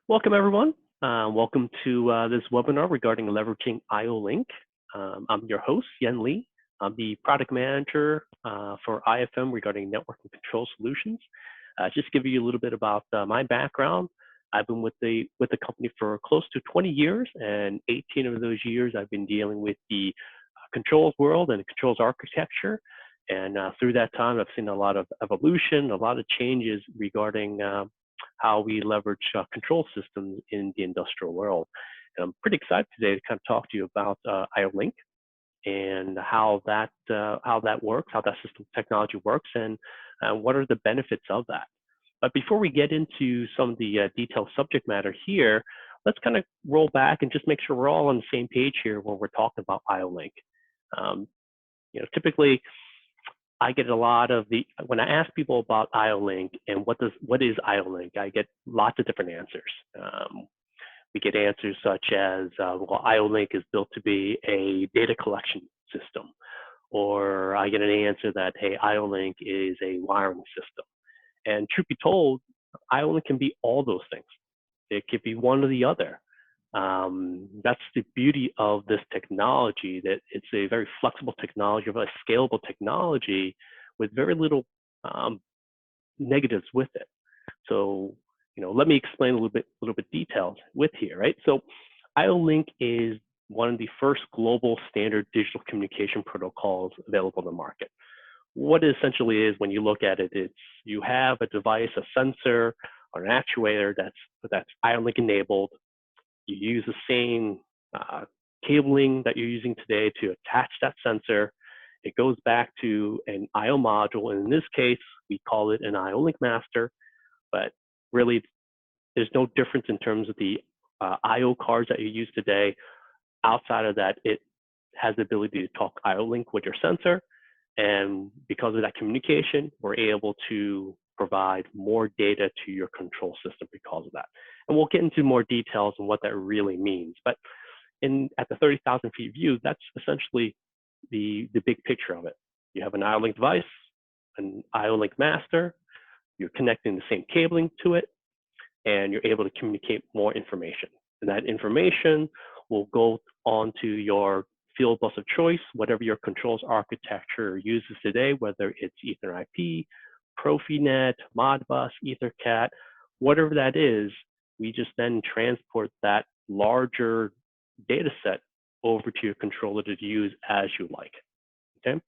Welcome, everyone. Welcome to this webinar regarding leveraging IO Link. I'm your host, Yen Lee. I'm the product manager for IFM regarding network and control solutions. Just to give you a little bit about my background. I've been with the company for close to 20 years, and 18 of those years I've been dealing with the controls world and controls architecture. And through that time, I've seen a lot of evolution, a lot of changes regarding how we leverage control systems in the industrial world. And I'm pretty excited today to kind of talk to you about IO Link and how that works, how that system technology works, and what are the benefits of that. But before we get into some of the detailed subject matter here, let's kind of roll back and just make sure we're all on the same page here when we're talking about IO Link. Typically, I get a lot of when I ask people about IO Link and what is IO Link, I get lots of different answers. We get answers such as, well, IO Link is built to be a data collection system. Or I get an answer that, hey, IO Link is a wiring system. And truth be told, IO Link can be all those things. It could be one or the other. That's the beauty of this technology, that it's a very flexible technology, a very scalable technology with very little negatives with it. So, let me explain a little bit detailed with here, right? So IO Link is one of the first global standard digital communication protocols available in the market. What it essentially is, when you look at it, it's you have a device, a sensor, or an actuator that's IO Link enabled. You use the same cabling that you're using today to attach that sensor. It goes back to an IO module, and in this case, we call it an IO Link master. But really, there's no difference in terms of the IO cards that you use today. Outside of that, it has the ability to talk IO Link with your sensor, and because of that communication, we're able to provide more data to your control system because of that. And we'll get into more details on what that really means. But at the 30,000 feet view, that's essentially the big picture of it. You have an IO Link device, an IO Link master, you're connecting the same cabling to it, and you're able to communicate more information. And that information will go onto your field bus of choice, whatever your controls architecture uses today, whether it's Ethernet IP, Profinet, Modbus, EtherCAT, whatever that is. We just then transport that larger data set over to your controller to use as you like, okay? And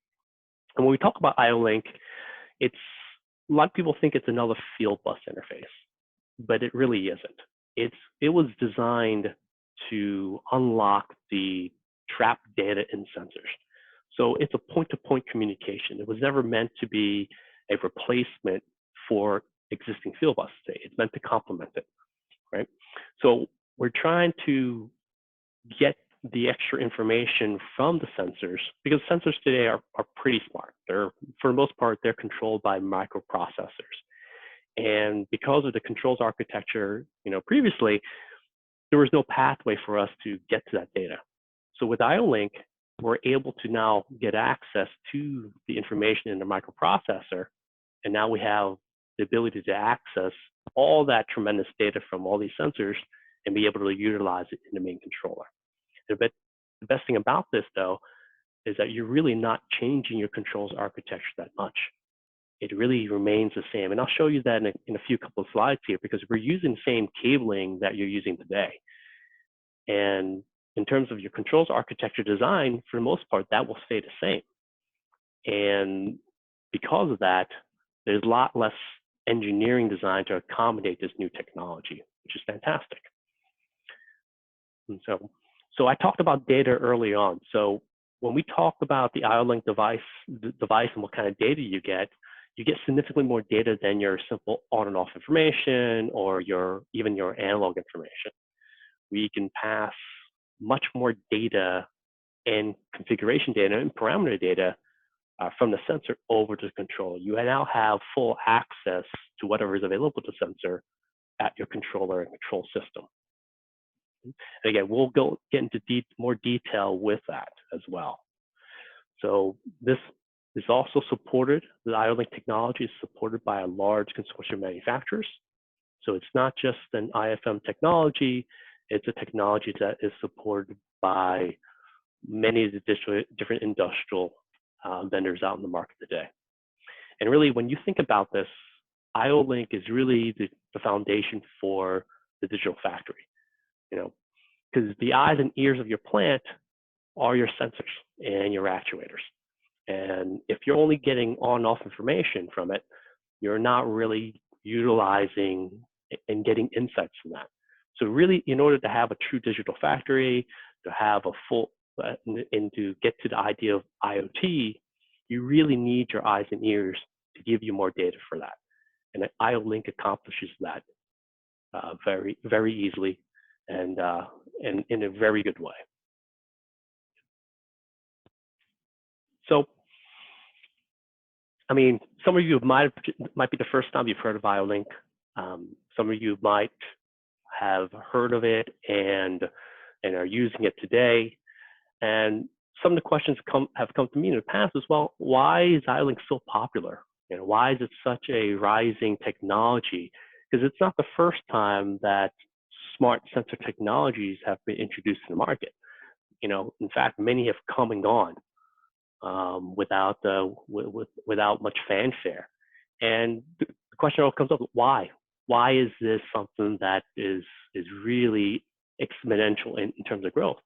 when we talk about IO Link, a lot of people think it's another field bus interface, but it really isn't. It was designed to unlock the trapped data in sensors. So it's a point-to-point communication. It was never meant to be a replacement for existing field buses. It's meant to complement it, right? So we're trying to get the extra information from the sensors, because sensors today are pretty smart. For the most part, they're controlled by microprocessors. And because of the controls architecture, previously, there was no pathway for us to get to that data. So with IO Link, we're able to now get access to the information in the microprocessor, and now we have the ability to access all that tremendous data from all these sensors and be able to utilize it in the main controller. The best thing about this, though, is that you're really not changing your controls architecture that much. It really remains the same. And I'll show you that in a few couple of slides here, because we're using the same cabling that you're using today. And in terms of your controls architecture design, for the most part, that will stay the same. And because of that, there's a lot less engineering design to accommodate this new technology, which is fantastic. And so I talked about data early on. So when we talk about the IO Link device and what kind of data you get significantly more data than your simple on and off information or even your analog information. We can pass much more data and configuration data and parameter data from the sensor over to the controller. You now have full access to whatever is available to the sensor at your controller and control system. And again, we'll get into more detail with that as well. So this is also supported, the IO Link technology is supported by a large consortium of manufacturers. So it's not just an IFM technology, it's a technology that is supported by many of the different industrial vendors out in the market today. And really, when you think about this, IO-Link is really the foundation for the digital factory, because the eyes and ears of your plant are your sensors and your actuators. And if you're only getting on-off information from it, you're not really utilizing and getting insights from that. So really, in order to have a true digital factory, to have a full, and to get to the idea of IoT, you really need your eyes and ears to give you more data for that. And IO-Link accomplishes that very, very easily and in a very good way. So, I mean, some of you might be the first time you've heard of IO-Link. Some of you might have heard of it and are using it today. And some of the questions have come to me in the past as well. Why is IO-Link so popular? Why is it such a rising technology? Because it's not the first time that smart sensor technologies have been introduced to the market. In fact, many have come and gone without much fanfare. And the question always comes up: why? Why is this something that is really exponential in terms of growth?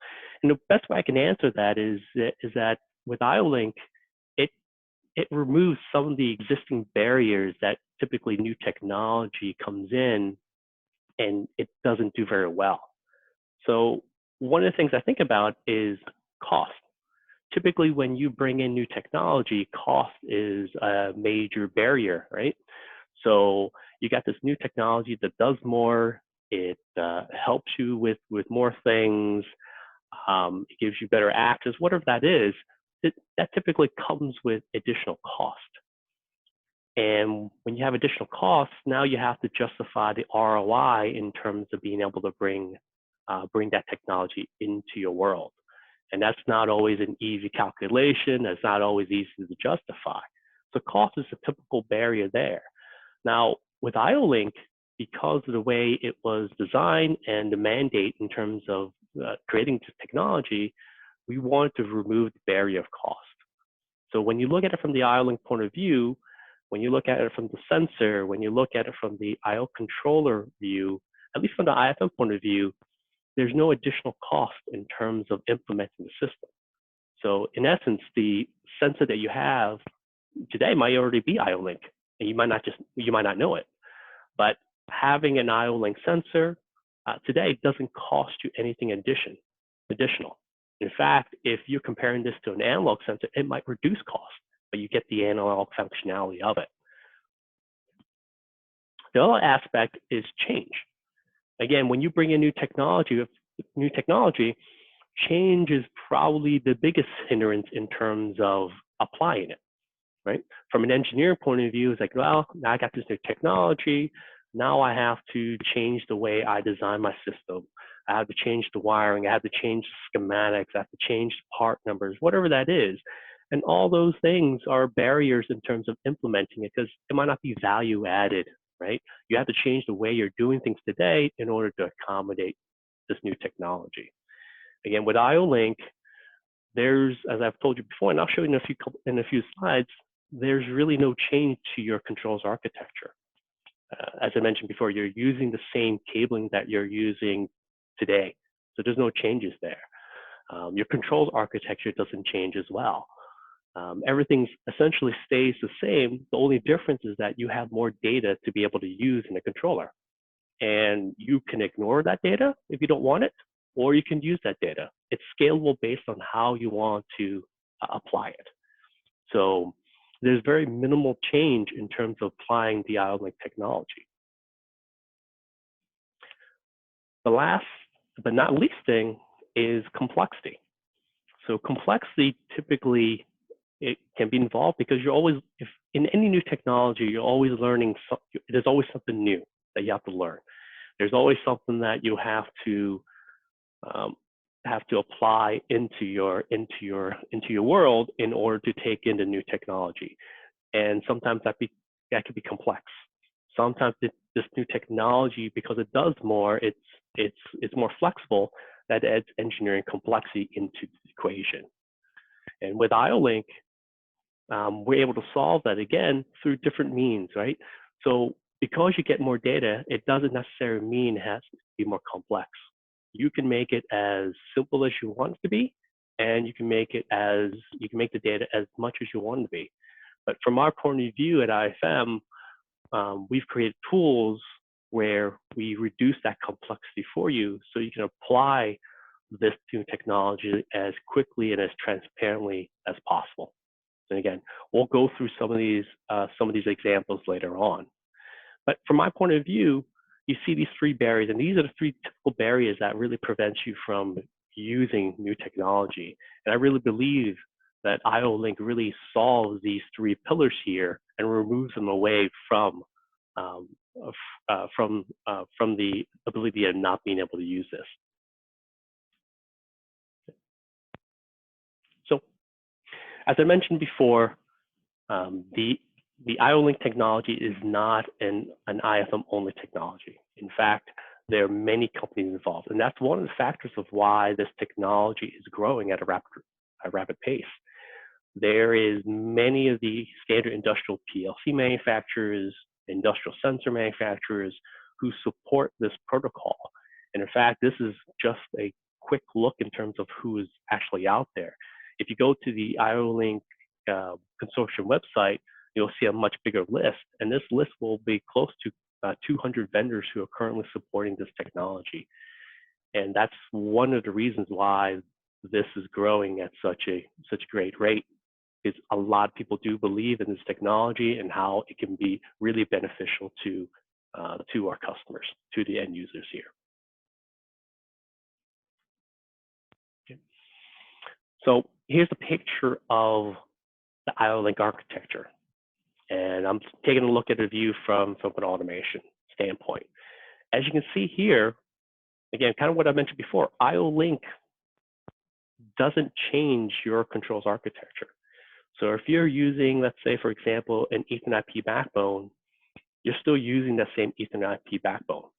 And the best way I can answer that is that with IO-Link, it removes some of the existing barriers that typically new technology comes in and it doesn't do very well. So one of the things I think about is cost. Typically, when you bring in new technology, cost is a major barrier, right? So you got this new technology that does more. It helps you with more things. It gives you better access, whatever that is. That typically comes with additional cost. And when you have additional costs, now you have to justify the ROI in terms of being able to bring that technology into your world. And that's not always an easy calculation. That's not always easy to justify. So cost is a typical barrier there. Now, with IO-Link, because of the way it was designed and the mandate in terms of creating this technology, we wanted to remove the barrier of cost. So when you look at it from the IO-Link point of view, when you look at it from the sensor, when you look at it from the IO controller view, at least from the IFM point of view, there's no additional cost in terms of implementing the system. So in essence, the sensor that you have today might already be IO-Link, and you might not know it. But having an IO-Link sensor today doesn't cost you anything additional. In fact, if you're comparing this to an analog sensor, it might reduce cost, but you get the analog functionality of it. The other aspect is change. Again, when you bring in new technology, change is probably the biggest hindrance in terms of applying it, right? From an engineering point of view, it's like, well, now I got this new technology. Now I have to change the way I design my system. I have to change the wiring. I have to change the schematics. I have to change the part numbers, whatever that is. And all those things are barriers in terms of implementing it because it might not be value added, right? You have to change the way you're doing things today in order to accommodate this new technology. Again, with IO-Link, there's, as I've told you before, and I'll show you in a few slides, there's really no change to your controls architecture. As I mentioned before, you're using the same cabling that you're using today. So there's no changes there. Your controls architecture doesn't change as well. Everything essentially stays the same. The only difference is that you have more data to be able to use in a controller. And you can ignore that data if you don't want it, or you can use that data. It's scalable based on how you want to apply it. So there's very minimal change in terms of applying the IO-Link technology. The last but not least thing is complexity. So complexity typically it can be involved because you're always, if in any new technology, you're always learning. There's always something new that you have to learn. There's always something that you have to apply into your world in order to take in the new technology, and sometimes that could be complex. Sometimes this new technology, because it does more, it's more flexible. That adds engineering complexity into the equation. And with IO-Link, we're able to solve that again through different means, right? So because you get more data, it doesn't necessarily mean it has to be more complex. You can make it as simple as you want it to be, and you can make the data as much as you want it to be. But from our point of view at IFM, we've created tools where we reduce that complexity for you, so you can apply this new technology as quickly and as transparently as possible. And again, we'll go through some of these examples later on. But from my point of view, you see these three barriers, and these are the three typical barriers that really prevent you from using new technology. And I really believe that IO-Link really solves these three pillars here and removes them away from the ability of not being able to use this. So, as I mentioned before, the IO-Link technology is not an IFM-only technology. In fact, there are many companies involved, and that's one of the factors of why this technology is growing at a rapid pace. There is many of the standard industrial PLC manufacturers, industrial sensor manufacturers who support this protocol. And in fact, this is just a quick look in terms of who is actually out there. If you go to the IO-Link consortium website, you'll see a much bigger list, and this list will be close to 200 vendors who are currently supporting this technology. And that's one of the reasons why this is growing at such a great rate, is a lot of people do believe in this technology and how it can be really beneficial to our customers, to the end users here. Okay. So here's a picture of the IO-Link architecture. And I'm taking a look at a view from an automation standpoint. As you can see here, again, kind of what I mentioned before, IO-Link doesn't change your controls architecture. So if you're using, let's say, for example, an Ethernet IP backbone, you're still using that same Ethernet IP backbone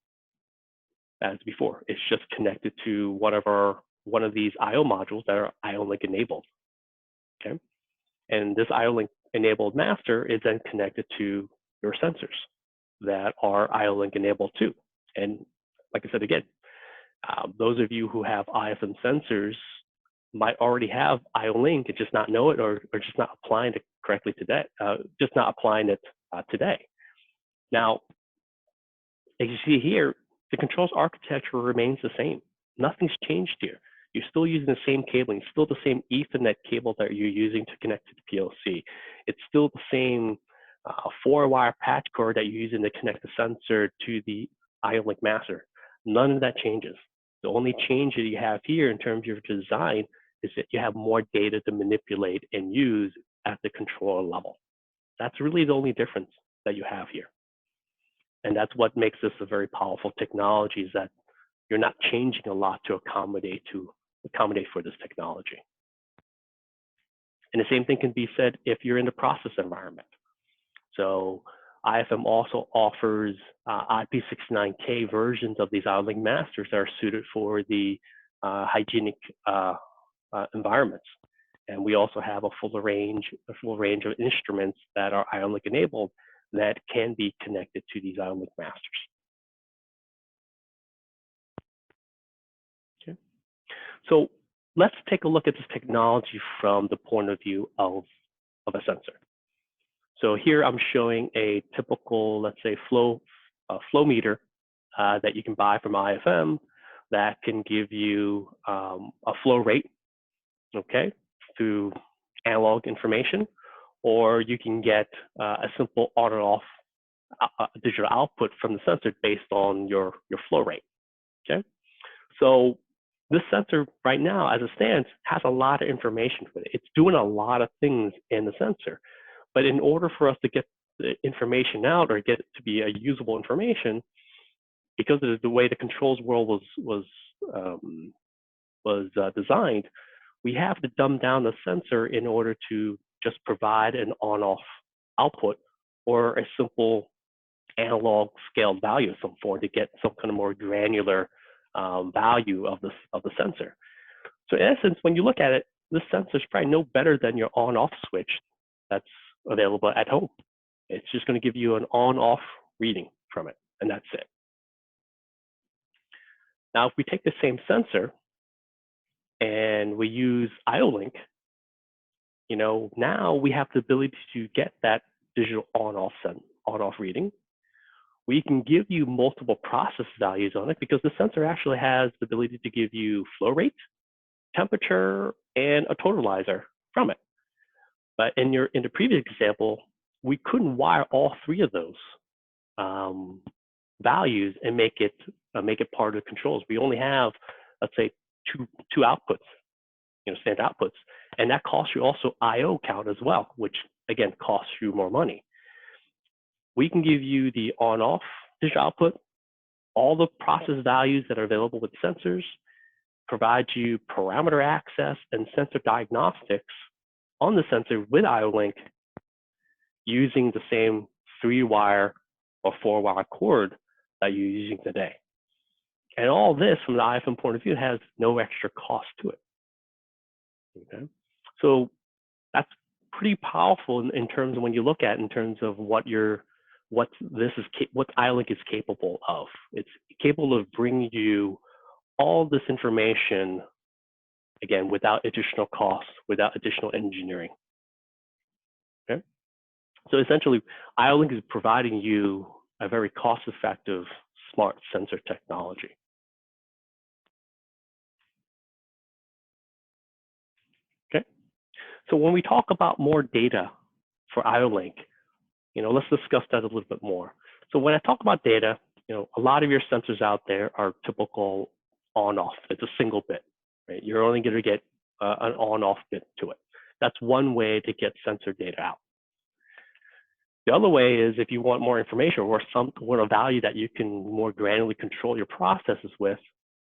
as before. It's just connected to one of these IO modules that are IO-Link enabled. Okay, and this IO-Link enabled master is then connected to your sensors that are IO-Link enabled too. And like I said again, those of you who have IFM sensors might already have IO-Link and just not know it, or just not applying it correctly today, today. Now, as you see here, the controls architecture remains the same. Nothing's changed here. You're still using the same cabling, still the same Ethernet cable that you're using to connect to the PLC. It's still the same 4-wire patch cord that you're using to connect the sensor to the IO-Link master. None of that changes. The only change that you have here in terms of your design is that you have more data to manipulate and use at the controller level. That's really the only difference that you have here. And that's what makes this a very powerful technology, is that you're not changing a lot to accommodate for this technology. And the same thing can be said if you're in the process environment. So IFM also offers IP69K versions of these IO-Link masters that are suited for the hygienic environments. And we also have a full range of instruments that are IO-Link enabled that can be connected to these IO-Link masters. Okay. So let's take a look at this technology from the point of view of a sensor. So here I'm showing a typical, let's say, flow meter that you can buy from IFM that can give you a flow rate, okay, through analog information, or you can get a simple on-and-off digital output from the sensor based on your flow rate. Okay, so this sensor right now, as it stands, has a lot of information with it. It's doing a lot of things in the sensor, but in order for us to get the information out or get it to be a usable information, because of the way the controls world was designed, we have to dumb down the sensor in order to just provide an on-off output or a simple analog scaled value of some form to get some kind of more granular value of the sensor. So in essence, when you look at it, this sensor is probably no better than your on-off switch that's available at home. It's just going to give you an on-off reading from it, and that's it. Now, if we take the same sensor and we use IO-Link, now we have the ability to get that digital on-off reading. We can give you multiple process values on it because the sensor actually has the ability to give you flow rate, temperature, and a totalizer from it. But in the previous example, we couldn't wire all three of those values and make it part of the controls. We only have, let's say, two outputs, standard outputs, and that costs you also I/O count as well, which again costs you more money. We can give you the on/off digital output, all the process values that are available with sensors, provide you parameter access and sensor diagnostics on the sensor with IO-Link using the same 3-wire or 4-wire cord that you're using today. And all this, from the IFM point of view, has no extra cost to it. Okay, so that's pretty powerful in terms of when you look at in terms of what IO-Link is capable of. It's capable of bringing you all this information, again, without additional costs, without additional engineering. Okay, so essentially, IO-Link is providing you a very cost-effective smart sensor technology. Okay, so when we talk about more data for IO-Link, let's discuss that a little bit more. So when I talk about data, a lot of your sensors out there are typical on-off. It's a single bit, right? You're only going to get an on-off bit to it. That's one way to get sensor data out. The other way is if you want more information or a value that you can more granularly control your processes with,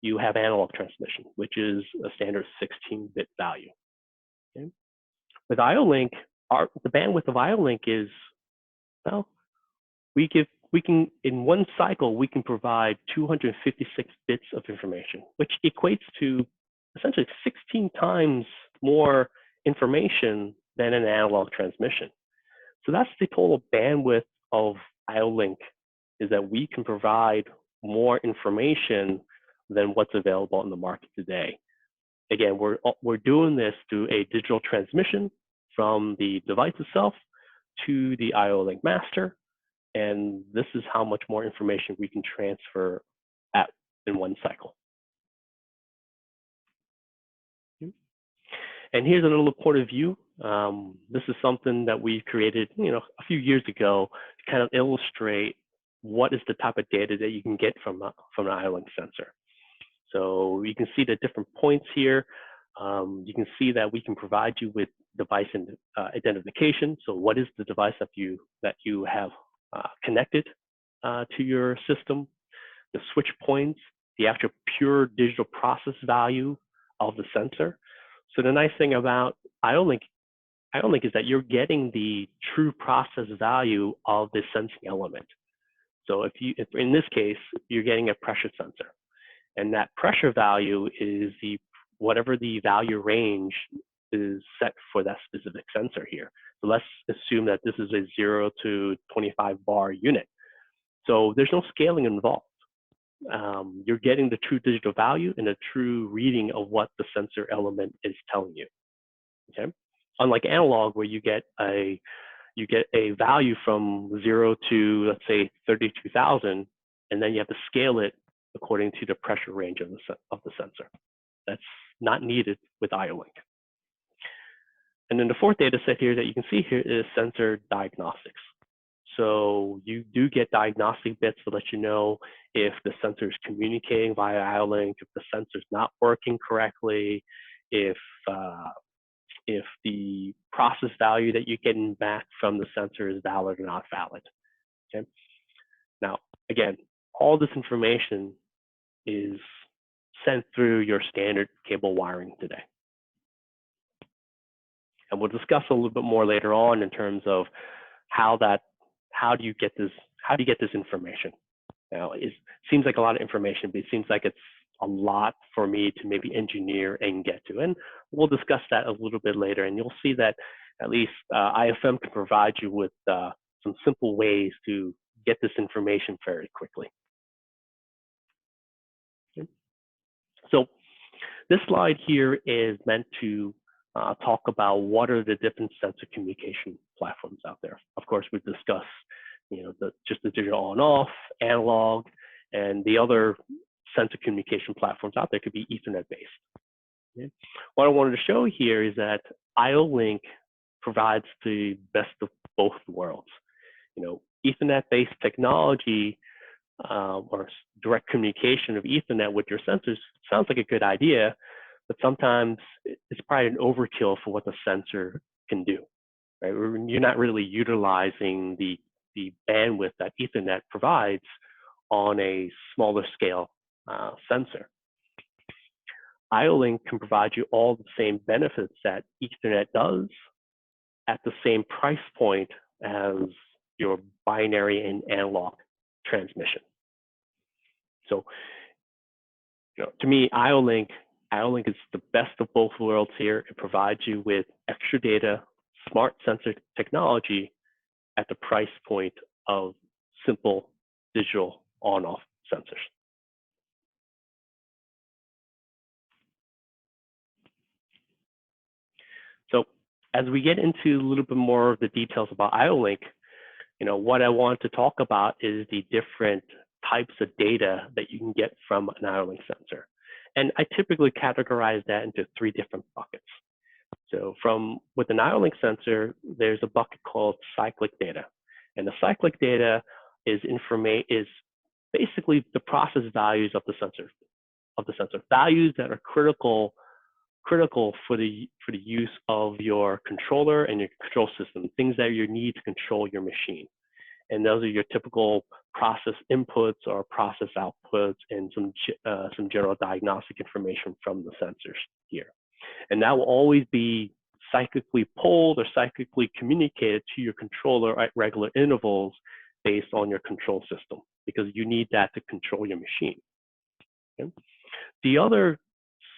you have analog transmission, which is a standard 16-bit value. Okay? With IO-Link, the bandwidth of IO-Link is, well, we can in one cycle we can provide 256 bits of information, which equates to essentially 16 times more information than an analog transmission. So that's the total bandwidth of IO-Link, is that we can provide more information than what's available in the market today. Again, we're doing this through a digital transmission from the device itself to the IO-Link master, and this is how much more information we can transfer in one cycle. And here's another point of view. This is something that we created, a few years ago to kind of illustrate what is the type of data that you can get from an IO-Link sensor. So you can see the different points here. You can see that we can provide you with device identification. So what is the device that you have connected to your system? The switch points, the actual pure digital process value of the sensor. So the nice thing about IO-Link is that you're getting the true process value of the sensing element. So if in this case, you're getting a pressure sensor, and that pressure value is whatever the value range is set for that specific sensor here. So let's assume that this is a 0 to 25 bar unit. So there's no scaling involved. You're getting the true digital value and a true reading of what the sensor element is telling you. Okay, unlike analog, where you get a value from 0 to, let's say, 32,000, and then you have to scale it according to the pressure range of the sensor. That's not needed with IO-Link. And then the fourth data set here that you can see here is sensor diagnostics. So you do get diagnostic bits to let you know if the sensor is communicating via IO-Link, if the sensor is not working correctly, if the process value that you're getting back from the sensor is valid or not valid. Okay. Now, again, all this information is sent through your standard cable wiring today. And we'll discuss a little bit more later on in terms of how that how do you get this information? Now, it seems like a lot of information, but it seems like it's a lot for me to maybe engineer and get to. And we'll discuss that a little bit later. And you'll see that at least IFM can provide you with some simple ways to get this information very quickly. Okay. So this slide here is meant to talk about what are the different sensor communication platforms out there. Of course, we've discussed, just the digital on-off, analog, and the other sensor communication platforms out there could be Ethernet-based. Okay. What I wanted to show here is that IO-Link provides the best of both worlds. Ethernet-based technology or direct communication of Ethernet with your sensors sounds like a good idea, but sometimes it's probably an overkill for what the sensor can do. Right? You're not really utilizing the bandwidth that Ethernet provides on a smaller scale sensor. IO-Link can provide you all the same benefits that Ethernet does at the same price point as your binary and analog transmission. So, to me, IO-Link is the best of both worlds here. It provides you with extra data, smart sensor technology at the price point of simple digital on-off sensors. So as we get into a little bit more of the details about IO-Link, what I want to talk about is the different types of data that you can get from an IO-Link sensor. And I typically categorize that into 3 different buckets. So with an IO-Link sensor, there's a bucket called cyclic data. And the cyclic data is basically the process values of the sensor, values that are critical for the use of your controller and your control system, things that you need to control your machine. And those are your typical process inputs or process outputs and some general diagnostic information from the sensors here. And that will always be cyclically pulled or cyclically communicated to your controller at regular intervals based on your control system, because you need that to control your machine. Okay?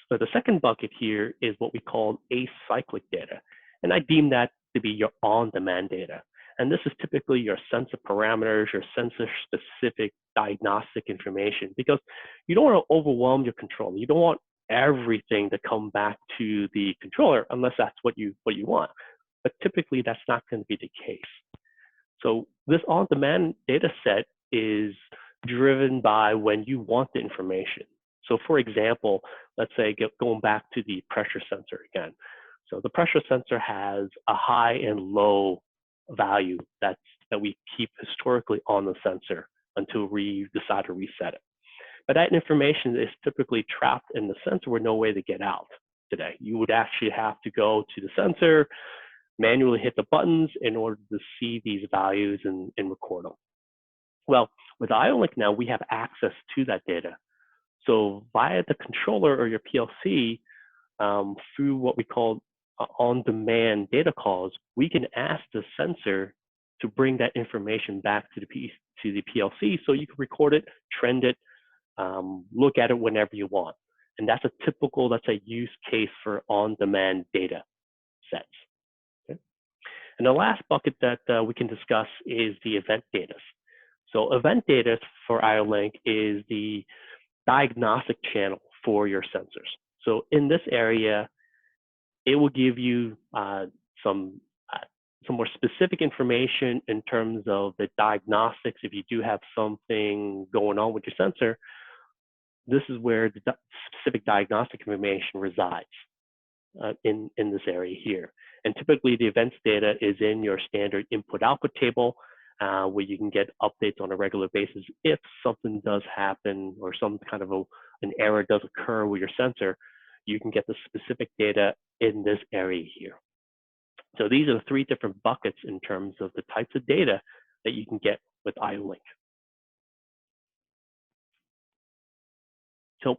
The second bucket here is what we call acyclic data. And I deem that to be your on-demand data. And this is typically your sensor parameters, your sensor-specific diagnostic information, because you don't want to overwhelm your controller. You don't want everything to come back to the controller unless that's what you want. But typically, that's not going to be the case. So this on-demand data set is driven by when you want the information. So for example, let's say going back to the pressure sensor again. So the pressure sensor has a high and low value that we keep historically on the sensor until we decide to reset it. But that information is typically trapped in the sensor with no way to get out today. You would actually have to go to the sensor, manually hit the buttons in order to see these values and record them. Well, with IO-Link now, we have access to that data. So via the controller or your PLC, through what we call on-demand data calls, we can ask the sensor to bring that information back to the PLC so you can record it, trend it, look at it whenever you want. And that's a typical, use case for on-demand data sets. Okay? And the last bucket that we can discuss is the event data. So event data for IO-Link is the diagnostic channel for your sensors. So in this area, it will give you some more specific information in terms of the diagnostics. If you do have something going on with your sensor, this is where the specific diagnostic information resides in this area here. And typically, the events data is in your standard input-output table, where you can get updates on a regular basis. If something does happen or some kind of an error does occur with your sensor, you can get the specific data in this area here. So these are the 3 different buckets in terms of the types of data that you can get with IO-Link. So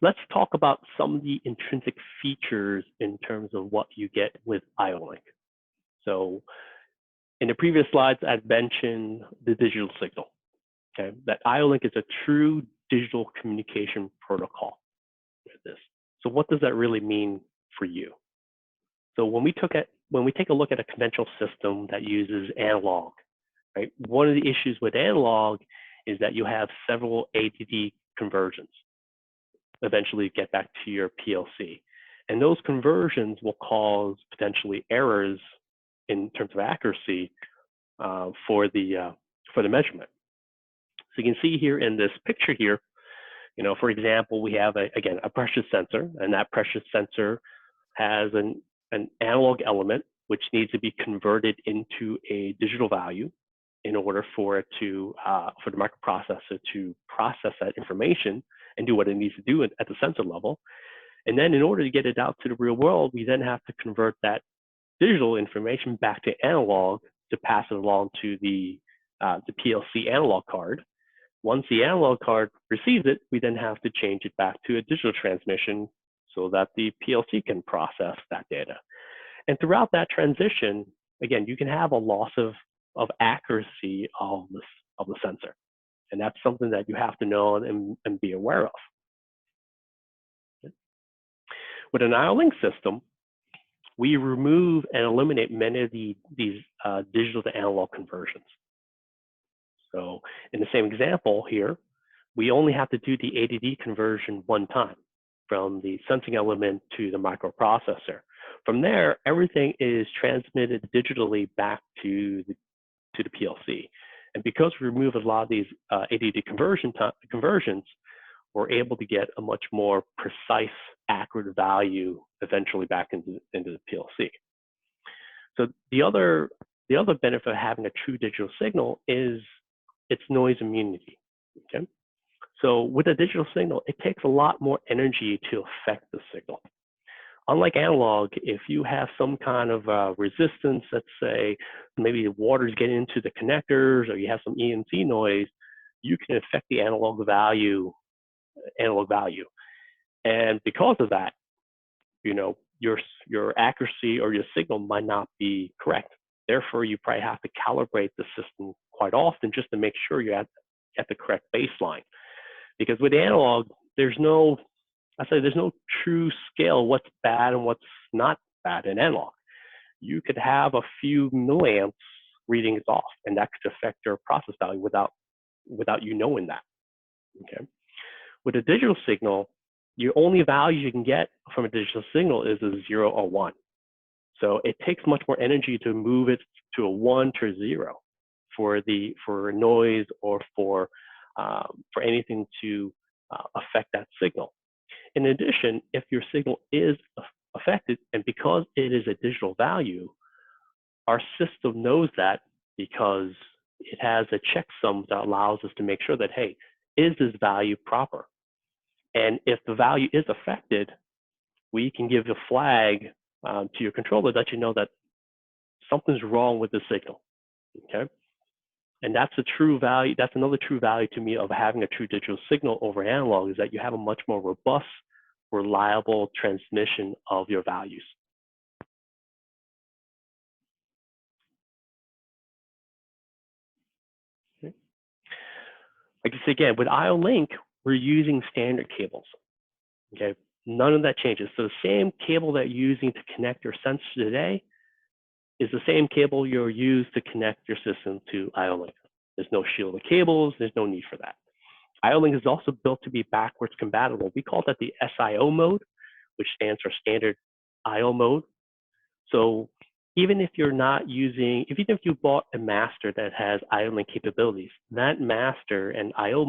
let's talk about some of the intrinsic features in terms of what you get with IO-Link. So In the previous slides, I'd mentioned the digital signal. Okay, that IO-Link is a true digital communication protocol. This. So what does that really mean for you? So when we take a look at a conventional system that uses analog, right? One of the issues with analog is that you have several ADD conversions. Eventually get back to your PLC. And those conversions will cause potentially errors in terms of accuracy for the measurement. So you can see here in this picture here, for example, we have again a pressure sensor, and that pressure sensor has an analog element which needs to be converted into a digital value in order for the microprocessor to process that information and do what it needs to do at the sensor level. And then in order to get it out to the real world, we then have to convert that digital information back to analog to pass it along to the PLC analog card. Once the analog card receives it, we then have to change it back to a digital transmission so that the PLC can process that data. And throughout that transition, again, you can have a loss of accuracy of the sensor. And that's something that you have to know and be aware of. With an IO-Link system, we remove and eliminate many of these digital to analog conversions. So in the same example here, we only have to do the ADD conversion one time from the sensing element to the microprocessor. From there, everything is transmitted digitally back to the PLC. And because we remove a lot of these ADD conversions, we're able to get a much more precise, accurate value eventually back into the PLC. So the other benefit of having a true digital signal is its noise immunity. Okay, so with a digital signal, it takes a lot more energy to affect the signal. Unlike analog, if you have some kind of resistance, let's say maybe the water's getting into the connectors, or you have some EMC noise, you can affect the analog value. And because of that, your accuracy or your signal might not be correct. Therefore, you probably have to calibrate the system quite often just to make sure you're at the correct baseline. Because with analog, there's no true scale what's bad and what's not bad in analog. You could have a few milliamps readings off, and that could affect your process value without you knowing that. Okay. With a digital signal, your only value you can get from a digital signal is a 0 or 1. So it takes much more energy to move it to a 1 to a 0 for noise or for anything to affect that signal. In addition, if your signal is affected, and because it is a digital value, our system knows that because it has a checksum that allows us to make sure that, hey, is this value proper? And if the value is affected, we can give a flag to your controller that you know that something's wrong with the signal. Okay, and that's a true value. That's another true value to me of having a true digital signal over analog, is that you have a much more robust, reliable transmission of your values. Okay. Like I said again, with IO-Link, we're using standard cables. Okay, none of that changes. So the same cable that you're using to connect your sensor today is the same cable you'll use to connect your system to IO-Link. There's no shielded cables. There's no need for that. IO-Link is also built to be backwards compatible. We call that the SIO mode, which stands for standard IO mode. So even if you're not using, even if you bought a master that has IO-Link capabilities, that master and IO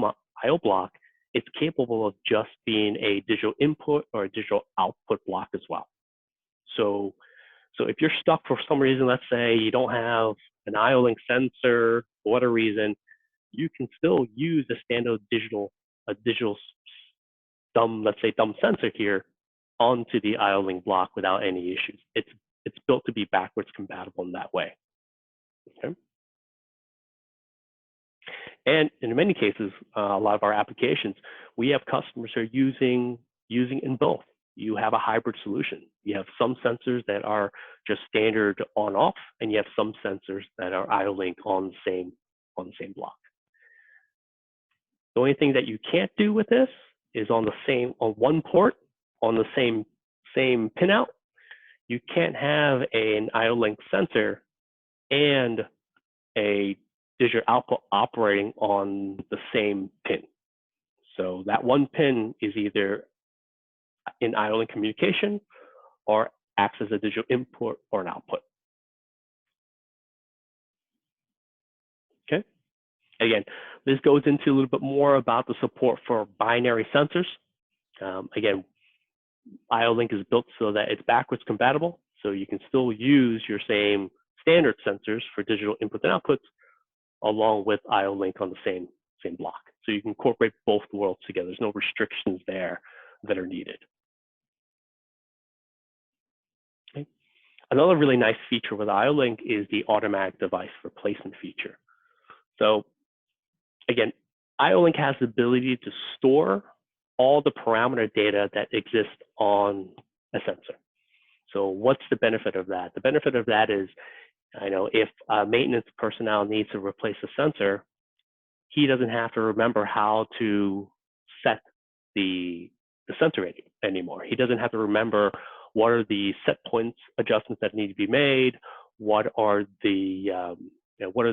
block is capable of just being a digital input or a digital output block as well. So if you're stuck for some reason, let's say you don't have an IO-Link sensor for whatever reason, you can still use a standard digital dumb sensor here onto the IO-Link block without any issues. It's built to be backwards compatible in that way. Okay. And in many cases, a lot of our applications, we have customers who are using in both. You have a hybrid solution. You have some sensors that are just standard on-off, and you have some sensors that are IO-Link on the same block. The only thing that you can't do with this is on one port, on the same pinout, you can't have an IO-Link sensor and a digital output operating on the same pin. So that one pin is either in IO-Link communication or acts as a digital input or an output. Okay. Again, this goes into a little bit more about the support for binary sensors. Again, IO-Link is built so that it's backwards compatible, so you can still use your same standard sensors for digital inputs and outputs along with IO-Link on the same block. So you can incorporate both worlds together. There's no restrictions there that are needed. Okay. Another really nice feature with IO-Link is the automatic device replacement feature. So again, IO-Link has the ability to store all the parameter data that exists on a sensor. So what's the benefit of that? The benefit of that is, if maintenance personnel needs to replace a sensor, he doesn't have to remember how to set the sensor anymore. He doesn't have to remember what are the set points adjustments that need to be made, what are the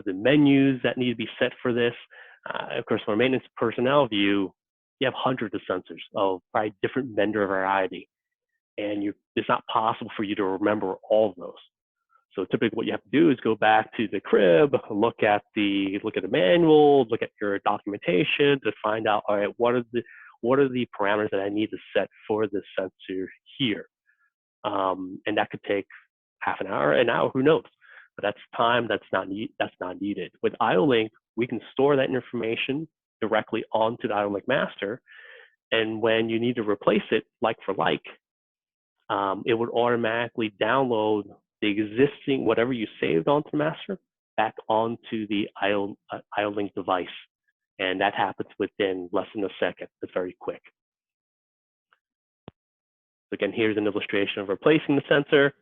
menus that need to be set for this. Of course, from a maintenance personnel view, you have hundreds of sensors of probably different vendor variety, and it's not possible for you to remember all of those. So typically what you have to do is go back to the crib, look at the manual, look at your documentation to find out, all right, what are the parameters that I need to set for this sensor here? And that could take half an hour, who knows? But that's time that's not needed. With IO-Link, we can store that information directly onto the IO-Link master, and when you need to replace it like for like, it would automatically download the existing, whatever you saved onto the master, back onto the IO-Link device. And that happens within less than a second. It's very quick. So again, here's an illustration of replacing the sensor,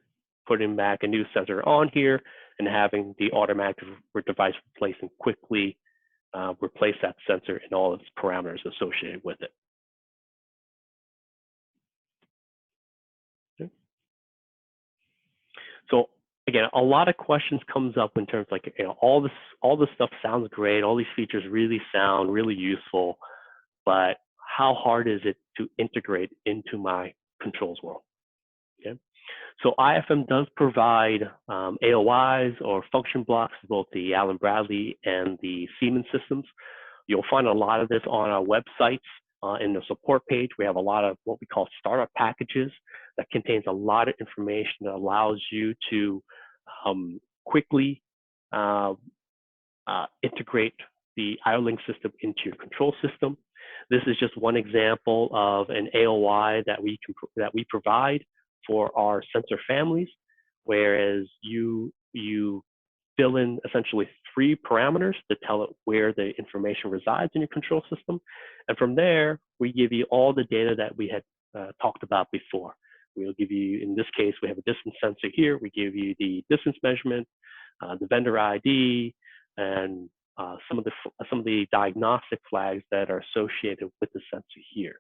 putting back a new sensor on here, and having the automatic device replacement quickly replace that sensor and all its parameters associated with it. Okay. So again, a lot of questions comes up in terms of like, all this stuff sounds great, all these features really sound really useful, but how hard is it to integrate into my controls world? Okay. So IFM does provide AOIs or function blocks, both the Allen Bradley and the Siemens systems. You'll find a lot of this on our websites. In the support page, we have a lot of what we call startup packages that contains a lot of information that allows you to quickly integrate the IO-Link system into your control system. This is just one example of an AOI that we provide for our sensor families, whereas you fill in essentially 3 parameters to tell it where the information resides in your control system. And from there, we give you all the data that we had talked about before. We'll give you, in this case, we have a distance sensor here. We give you the distance measurement, the vendor ID, and some of the diagnostic flags that are associated with the sensor here.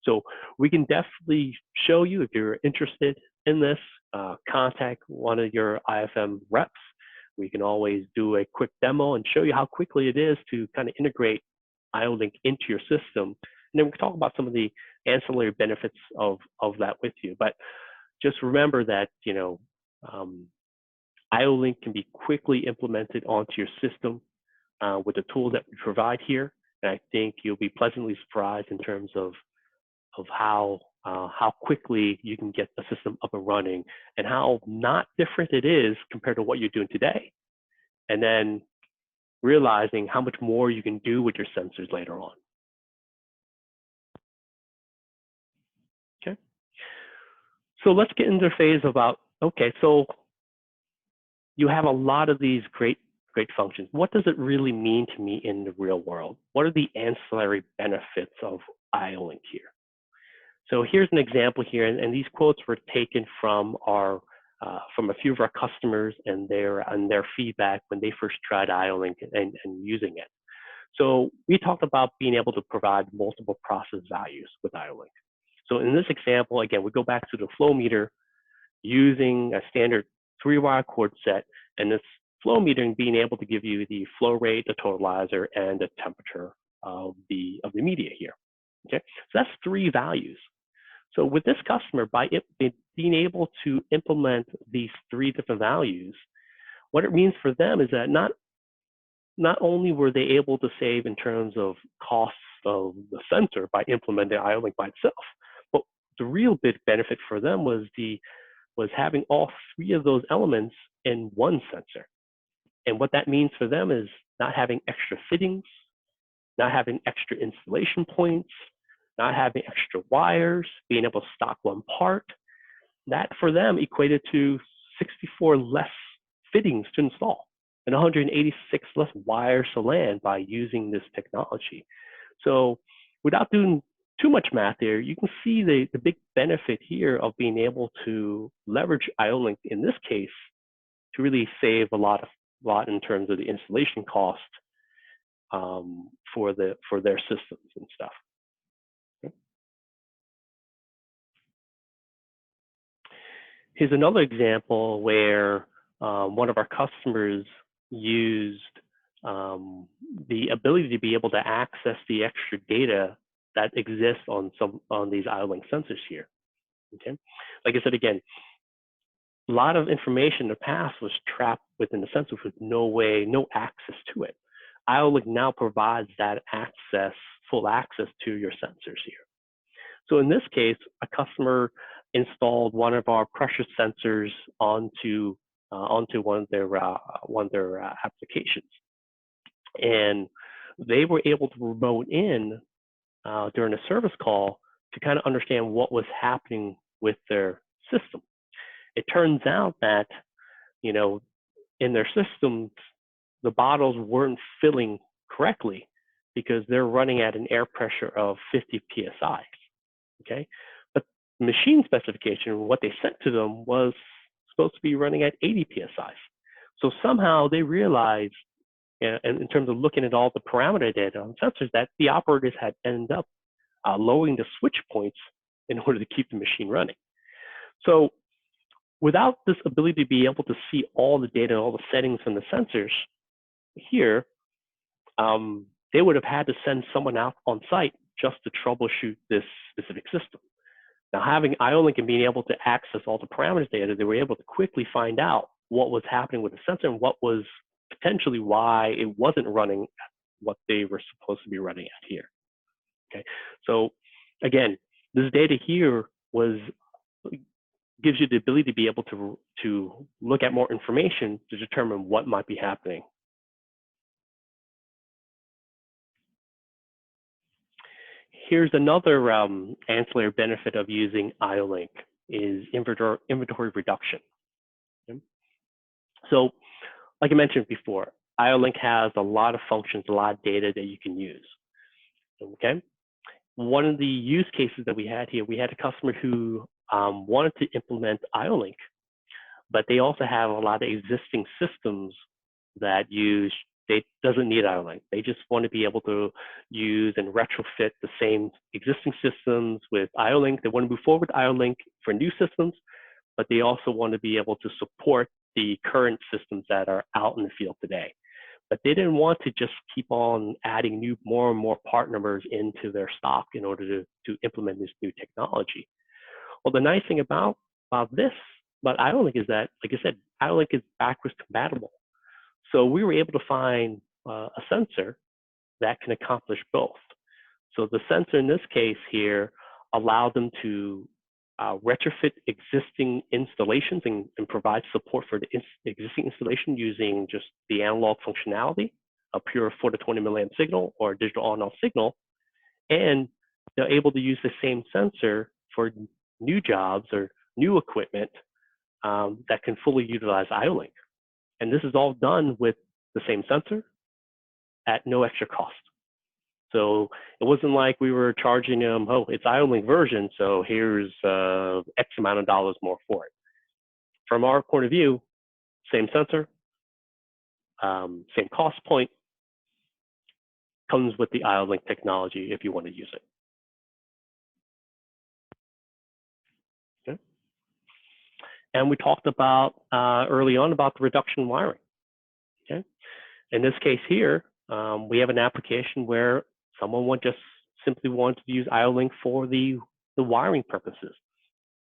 So we can definitely show you, if you're interested in this, contact one of your IFM reps. We can always do a quick demo and show you how quickly it is to kind of integrate IO-Link into your system. And then we can talk about some of the ancillary benefits of that with you. But just remember that, IO-Link can be quickly implemented onto your system with the tools that we provide here. And I think you'll be pleasantly surprised in terms of how quickly you can get the system up and running, and how not different it is compared to what you're doing today. And then realizing how much more you can do with your sensors later on. Okay. So let's get into the phase about, okay, so you have a lot of these great functions. What does it really mean to me in the real world? What are the ancillary benefits of IO-Link here? So here's an example here, and these quotes were taken from a few of our customers and their feedback when they first tried IO-Link and using it. So we talked about being able to provide multiple process values with IO-Link. So in this example, again, we go back to the flow meter using a standard 3-wire cord set, and this flow metering being able to give you the flow rate, the totalizer, and the temperature of the media here. Okay, so that's 3 values. So with this customer, by being able to implement these 3 different values, what it means for them is that not only were they able to save in terms of costs of the sensor by implementing IO-Link by itself, but the real big benefit for them was having all 3 of those elements in one sensor. And what that means for them is not having extra fittings, not having extra installation points, not having extra wires, being able to stock one part. That for them equated to 64 less fittings to install and 186 less wires to land by using this technology. So without doing too much math there, you can see the big benefit here of being able to leverage IO-Link in this case to really save a lot in terms of the installation cost for their systems and stuff. Okay. Here's another example where one of our customers used the ability to be able to access the extra data that exists on these IO-Link sensors here. Okay, like I said again, a lot of information in the past was trapped within the sensor with no access to it. IO-Link now provides that full access to your sensors here. So in this case, a customer installed one of our pressure sensors onto one of their applications, and they were able to remote in during a service call to kind of understand what was happening with their system. It turns out that, in their systems, the bottles weren't filling correctly because they're running at an air pressure of 50 psi. Okay, but the machine specification, what they sent to them, was supposed to be running at 80 psi. So somehow they realized, in terms of looking at all the parameter data on sensors, that the operators had ended up lowering the switch points in order to keep the machine running. So without this ability to be able to see all the data, all the settings from the sensors here, they would have had to send someone out on site just to troubleshoot this specific system. Now, having IO-Link and being able to access all the parameters data, they were able to quickly find out what was happening with the sensor and what was potentially why it wasn't running what they were supposed to be running at here. Okay, so again, this data here gives you the ability to be able to look at more information to determine what might be happening. Here's another ancillary benefit of using IO-Link is inventory reduction. Okay. So like I mentioned before, IO-Link has a lot of functions, a lot of data that you can use. Okay. One of the use cases that we had here, we had a customer who wanted to implement IO-Link, but they also have a lot of existing systems that doesn't need IO-Link. They just want to be able to use and retrofit the same existing systems with IO-Link. They want to move forward with IO-Link for new systems, but they also want to be able to support the current systems that are out in the field today. But they didn't want to just keep on adding more and more part numbers into their stock in order to implement this new technology. Well, the nice thing about IO-Link is that, like I said, IO-Link is backwards compatible. So we were able to find a sensor that can accomplish both. So the sensor in this case here allowed them to retrofit existing installations and provide support for the existing installation using just the analog functionality, a pure 4 to 20 milliamp signal or a digital on-off signal. And they're able to use the same sensor for new jobs or new equipment that can fully utilize IO-Link. And this is all done with the same sensor at no extra cost. So it wasn't like we were charging them, oh, it's IO-Link version, so here's X amount of dollars more for it. From our point of view, same sensor, same cost point, comes with the IO-Link technology if you want to use it. Okay. And we talked about early on about the reduction wiring. Okay. In this case here, we have an application where someone would just simply want to use IO-Link for the wiring purposes.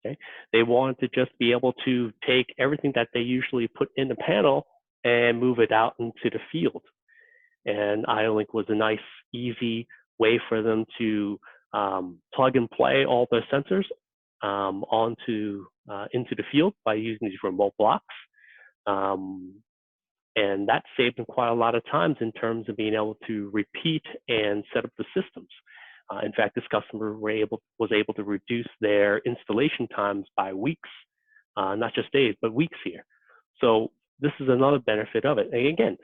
Okay. They want to just be able to take everything that they usually put in the panel and move it out into the field. And IO-Link was a nice, easy way for them to plug and play all their sensors into the field by using these remote blocks. And that saved them quite a lot of times in terms of being able to repeat and set up the systems. In fact, this customer was able to reduce their installation times by weeks, not just days, but weeks here. So this is another benefit of it. And again,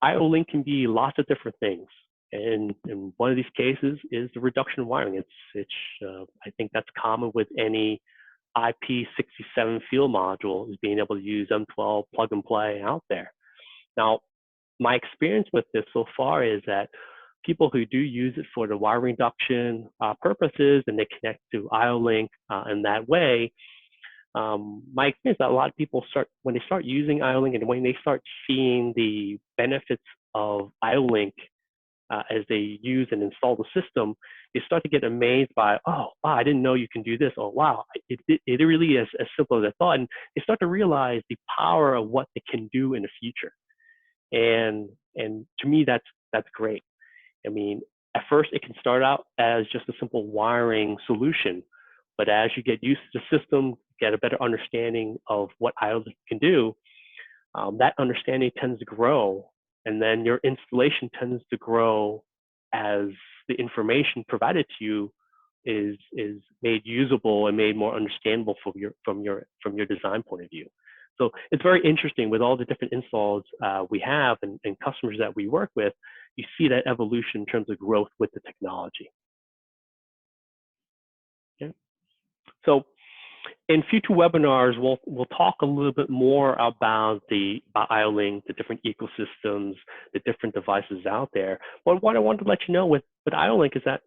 IO-Link can be lots of different things. And in one of these cases is the reduction wiring. I think that's common with any IP67 field module, is being able to use M12 plug and play out there. Now, my experience with this so far is that people who do use it for the wire reduction purposes, and they connect to IO-Link in that way, my experience is that a lot of people when they start using IO-Link and when they start seeing the benefits of IO-Link as they use and install the system, they start to get amazed by, oh, wow, I didn't know you can do this. Oh, wow, it really is as simple as I thought. And they start to realize the power of what it can do in the future. And to me, that's great. I mean, at first it can start out as just a simple wiring solution, but as you get used to the system, get a better understanding of what IO-Link can do, that understanding tends to grow, and then your installation tends to grow as the information provided to you is made usable and made more understandable from your design point of view. So it's very interesting with all the different installs we have and customers that we work with. You see that evolution in terms of growth with the technology. Okay. So in future webinars, we'll talk a little bit more about IO-Link, the different ecosystems, the different devices out there. But what I wanted to let you know with IO-Link is that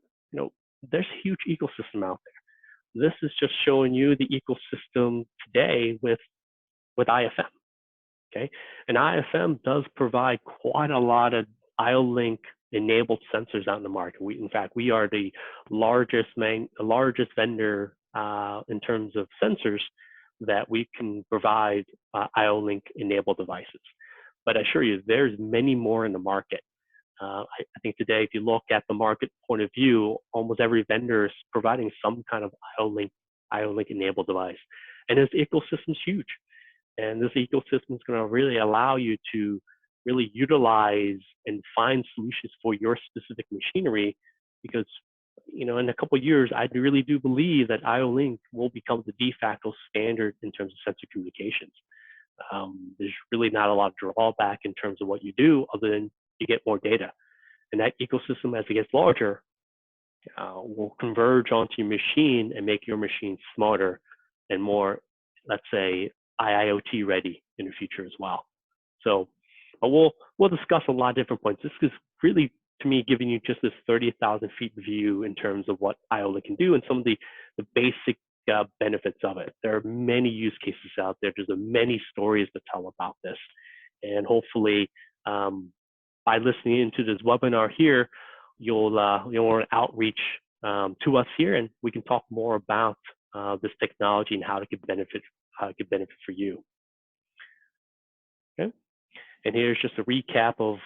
there's a huge ecosystem out there. This is just showing you the ecosystem today with IFM. Okay, and IFM does provide quite a lot of IO-Link enabled sensors out in the market. In fact, we are the largest vendor in terms of sensors that we can provide IO-Link enabled devices. But I assure you, there's many more in the market. I think today, if you look at the market point of view, almost every vendor is providing some kind of IO-Link enabled device. And this ecosystem is huge. And this ecosystem is going to really allow you to really utilize and find solutions for your specific machinery, because in a couple of years, I really do believe that IO-Link will become the de facto standard in terms of sensor communications. There's really not a lot of drawback in terms of what you do, other than you get more data. And that ecosystem, as it gets larger, will converge onto your machine and make your machine smarter and more, let's say, IIoT ready in the future as well. So, but we'll discuss a lot of different points. This is really, to me, giving you just this 30,000 feet view in terms of what IO-Link can do and some of the basic benefits of it. There are many use cases out there. There's many stories to tell about this, and hopefully, by listening into this webinar here, you'll want to outreach to us here, and we can talk more about this technology and how it could benefit for you. Okay, and here's just a recap of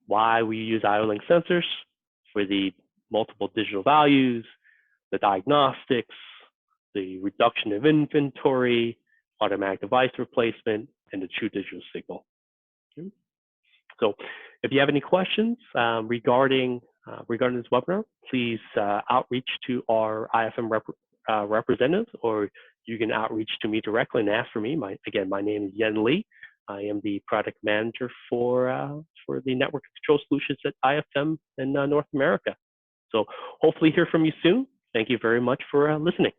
why we use IO-Link sensors for the multiple digital values, the diagnostics, the reduction of inventory, automatic device replacement, and the true digital signal. Okay. So if you have any questions regarding this webinar, please outreach to our IFM representatives, or you can outreach to me directly and ask for me. My name is Yen Lee. I am the product manager for the network control solutions at IFM in North America. So hopefully hear from you soon. Thank you very much for listening.